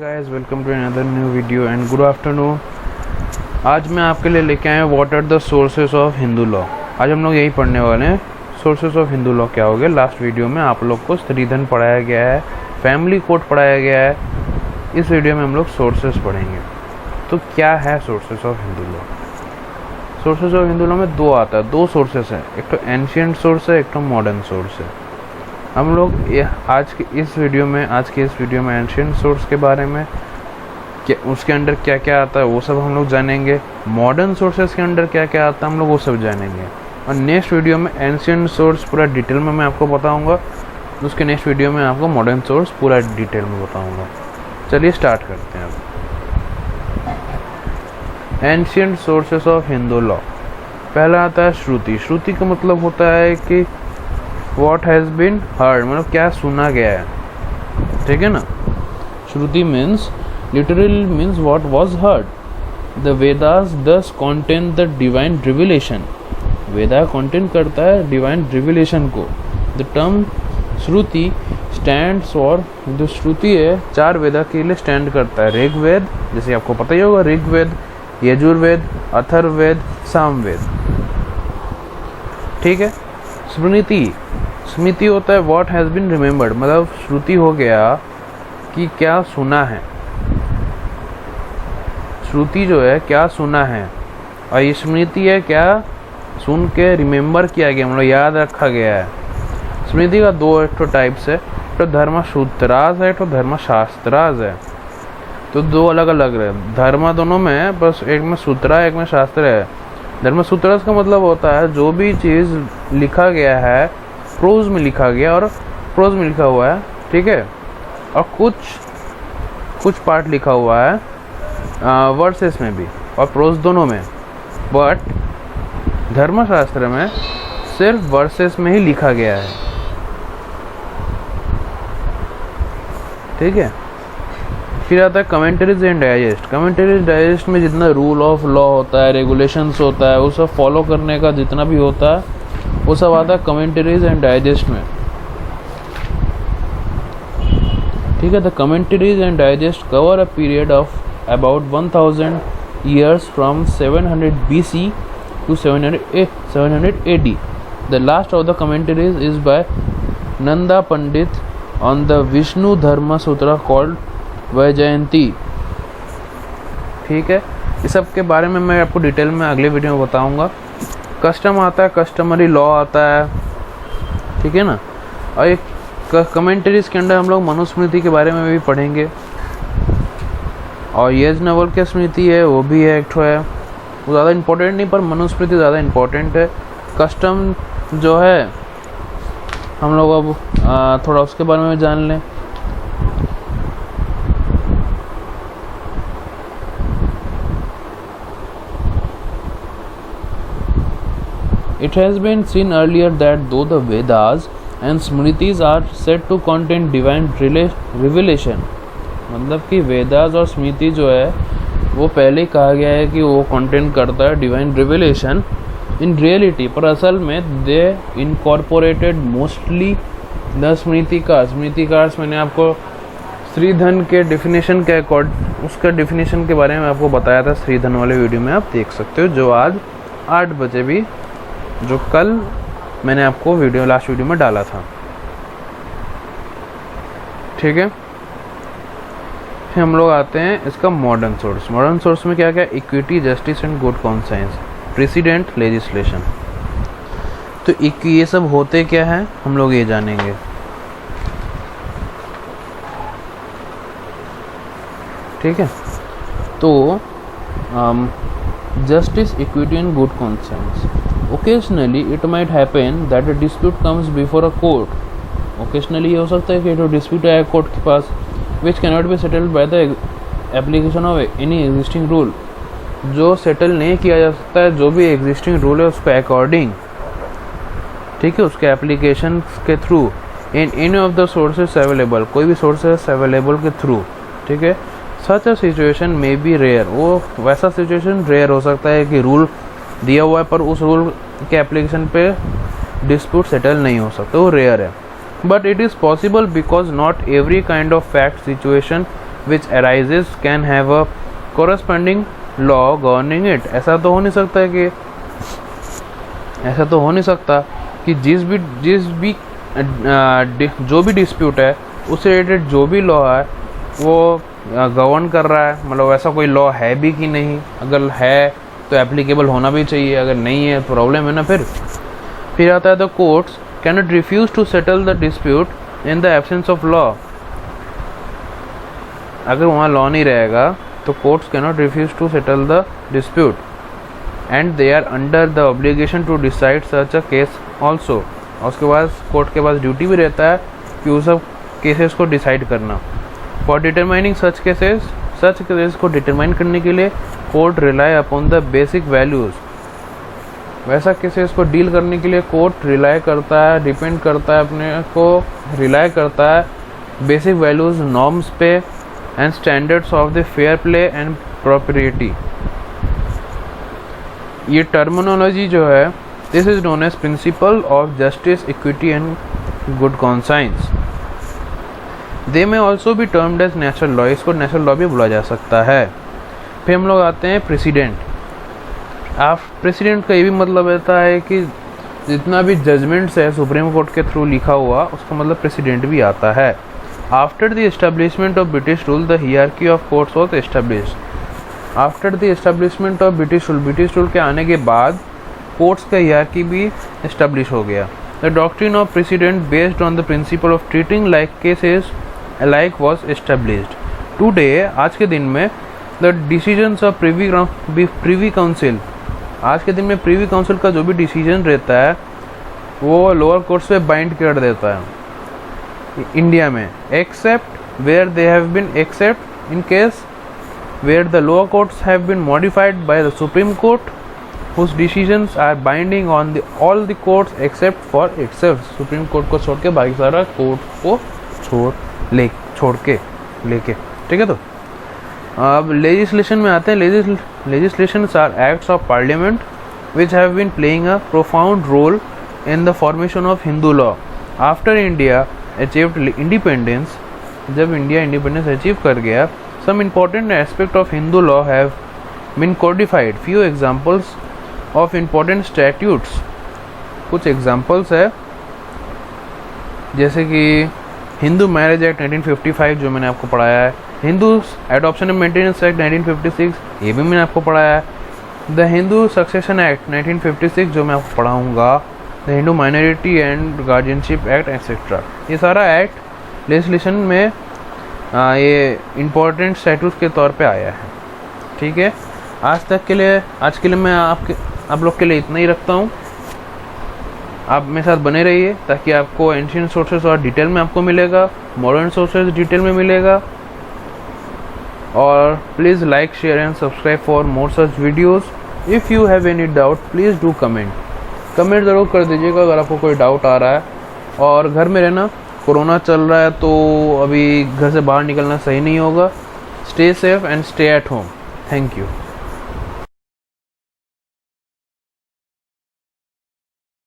Guys, welcome to another new video and good afternoon. आज मैं आपके लिए लेके आया what are the sources of Hindu law. आज हम लोग यही पढ़ने वाले हैं, सोर्सेस ऑफ हिंदू लॉ क्या हो गया। लास्ट वीडियो में आप लोग को स्त्रीधन पढ़ाया गया है, फैमिली कोड पढ़ाया गया है। इस वीडियो में हम लोग सोर्सेस पढ़ेंगे। तो क्या है sources of Hindu law? Sources of Hindu law में दो आता है, दो सोर्सेस हैं, एक तो एंशिएंट सोर्स है, एक तो मॉडर्न सोर्स है। हम लोग आज की इस वीडियो में एंशिएंट सोर्स के बारे में, क्या उसके अंदर क्या क्या आता है वो सब हम लोग जानेंगे। मॉडर्न सोर्सेस के अंदर क्या क्या आता है हम लोग वो सब जानेंगे। और नेक्स्ट वीडियो में एंशिएंट सोर्स पूरा डिटेल में मैं आपको बताऊंगा। उसके नेक्स्ट वीडियो में आपको मॉडर्न सोर्स पूरा डिटेल में बताऊंगा। चलिए स्टार्ट करते हैं अब। Ancient sources of Hindu law. पहला आता है श्रुति। श्रुति का मतलब होता है कि What has been heard, मतलब क्या सुना गया है, ठीक है ना। श्रुति means literally means what was heard. The Vedas thus contain the divine revelation. Veda contain करता है divine revelation को। The term Shruti stands for, जो श्रुति है चार वेदा के लिए स्टैंड करता है। ऋग्वेद, जैसे आपको पता ही होगा, ऋग्वेद, यजुर्वेद, अथर्ववेद, सामवेद, ठीक है। स्मृति, स्मृति होता है व्हाट हैज़ बीन रिमेम्बर्ड, मतलब श्रुति हो गया कि क्या सुना है। श्रुति जो है क्या सुना है, और ये स्मृति है क्या सुन के रिमेम्बर किया गया, मतलब याद रखा गया है। स्मृति का दो टाइप्स है, तो धर्मसूत्रास है, तो धर्मशास्त्रास है। तो दो अलग अलग है धर्म, दोनों में है, बस एक में सूत्रा है, एक में शास्त्र है। धर्मसूत्रास का मतलब होता है जो भी चीज़ लिखा गया है प्रोज में लिखा गया, और प्रोज में लिखा हुआ है, ठीक है, और कुछ पार्ट लिखा हुआ है वर्सेस में भी और प्रोज दोनों में। बट धर्मशास्त्र में सिर्फ वर्सेस में ही लिखा गया है, ठीक है। फिर आता है कमेंटरीज एंड डाइजेस्ट। कमेंटरीज डाइजेस्ट में जितना रूल ऑफ लॉ होता है, रेगुलेशंस होता है, वो सब फॉलो करने का जितना भी होता है वो सब आता है कमेंटरीज एंड डाइजेस्ट में, ठीक है। The commentaries and digest cover a period of about 1000 years from 700 BC to 700 AD. The last of the commentaries is by Nanda Pandit on the Vishnu Dharma Sutra called Vaijayanti, ठीक है। इस सब के बारे में मैं आपको डिटेल में अगले वीडियो में बताऊंगा। कस्टम आता है, कस्टमरी लॉ आता है, ठीक है ना। और एक कमेंटरीज के अंदर हम लोग मनुस्मृति के बारे में भी पढ़ेंगे, और यज्ञवल्क्य क्या स्मृति है वो भी है, एक ठो है, वो ज़्यादा इम्पोर्टेंट नहीं, पर मनुस्मृति ज़्यादा इम्पोर्टेंट है। कस्टम जो है हम लोग अब थोड़ा उसके बारे में जान लें। It has been seen earlier that though the Vedas and Smritis are said to contain divine revelation, मतलब कि वेदास और स्मृति जो है वो पहले कहा गया है कि वो कंटेन करता है डिवाइन रिवेलेशन। इन रियलिटी, पर असल में दे इनकॉर्पोरेटेड मोस्टली द स्मृति का। स्मृति का मैंने आपको स्त्रीधन के डिफिनेशन के अकॉर्ड उसका डिफिनेशन के बारे में आपको बताया था स्त्रीधन वाले वीडियो में, आप देख सकते हो, जो आज 8 बजे भी, जो कल मैंने आपको लास्ट वीडियो में डाला था, ठीक है। फिर हम लोग आते हैं इसका मॉडर्न सोर्स। मॉडर्न सोर्स में क्या क्या, equity, justice and good conscience, president, legislation. तो ये सब होते क्या है हम लोग ये जानेंगे, ठीक है। तो justice, equity and good conscience. Occasionally it might happen that a dispute comes before a court. Occasionally ये हो सकता है कि जो dispute आया कोर्ट के पास, which cannot be settled by the application of any existing rule, जो सेटल नहीं किया जा सकता है, जो भी एग्जिस्टिंग रूल है उसके अकॉर्डिंग, ठीक है, उसके एप्लीकेशन के through, in any of the sources available, कोई भी सोर्सेस अवेलेबल के थ्रू, ठीक है। Such a situation may be rare, वो वैसा सिचुएशन रेयर हो सकता है कि रूल दिया हुआ है पर उस रूल के एप्लीकेशन पे डिस्प्यूट सेटल नहीं हो सकता, वो रेयर है। But it is possible because not every kind of fact situation which arises can have a corresponding law governing it. ऐसा तो हो नहीं सकता कि जो भी डिस्प्यूट है उससे रिलेटेड जो भी लॉ है वो गवर्न कर रहा है, मतलब ऐसा कोई लॉ है भी कि नहीं, अगर है तो एप्लीकेबल होना भी चाहिए, अगर नहीं है प्रॉब्लम है ना। फिर आता है the courts can not refuse to settle the dispute in the absence of law. अगर वहाँ लॉ नहीं रहेगा तो courts can not refuse to settle the dispute and they are under the obligation to decide such a case also. और उसके बाद court के पास duty भी रहता है कि उस सब केसेस को डिसाइड करना। फॉर डिटरमाइनिंग सच केसेस को डिटरमाइन करने के लिए court rely upon the basic values. वैसा केसेस को डील करने के लिए कोर्ट रिलाई करता है बेसिक वैल्यूज़ नॉर्म्स पे and standards of the fair play and property. ये टर्मिनोलॉजी जो है this is known as principle of justice, equity and good conscience. They may also be termed as natural law. इसको natural law भी बोला जा सकता है। फिर हम लोग आते हैं प्रेसिडेंट। प्रेसिडेंट का ये भी मतलब रहता है कि जितना भी जजमेंट्स है सुप्रीम कोर्ट के थ्रू लिखा हुआ उसका मतलब प्रेसिडेंट भी आता है। After the establishment of British rule the hierarchy of courts was established. After the establishment of British rule के आने के बाद कोर्ट्स का हियरarchy भी एस्टेब्लिश हो गया। The doctrine of president based on the principle of treating like cases alike was established. Today आज के दिन में the decisions of Privi council, आज के दिन में प्रीवी काउंसिल का जो भी डिसीजन रहता है वो लोअर कोर्ट्स पे बाइंड कर देता है इंडिया में, except where they have been except in case where the lower courts have been modified by the supreme court whose decisions are binding on all the courts except for itself। Supreme court को छोड़ के बाकी सारा court को छोड़ के लेके, ठीक है। तो अब लेजिस्लेशन में आते हैं। Legislations are acts of parliament which have been playing a profound role in the formation of Hindu law. After India achieved independence, जब इंडिया इंडिपेंडेंस अचीव कर गया, some important aspect of Hindu law have been codified. Few examples of important statutes, कुछ examples है जैसे कि Hindu marriage act 1955 जो मैंने आपको पढ़ाया है, Hindu adoption and maintenance act 1956 ये भी मैंने आपको पढ़ाया है, द हिंदू सक्सेशन एक्ट 1956 जो मैं आपको पढ़ाऊँगा, the Hindu minority and guardianship act etcetera. ये सारा एक्ट लेजिस्लेशन में ये इम्पोर्टेंट स्टैट्यूट के तौर पे आया है, ठीक है। आज के लिए मैं आप लोग के लिए इतना ही रखता हूँ। आप मेरे साथ बने रहिए ताकि आपको एंशिएंट सोर्सेज और डिटेल में आपको मिलेगा, मॉडर्न सोर्सेज डिटेल में मिलेगा। और please like, share and subscribe for more such videos. If you have any doubt please do comment ज़रूर कर दीजिएगा अगर आपको कोई डाउट आ रहा है। और घर में रहना, कोरोना चल रहा है तो अभी घर से बाहर निकलना सही नहीं होगा। Stay safe and stay at home. Thank you.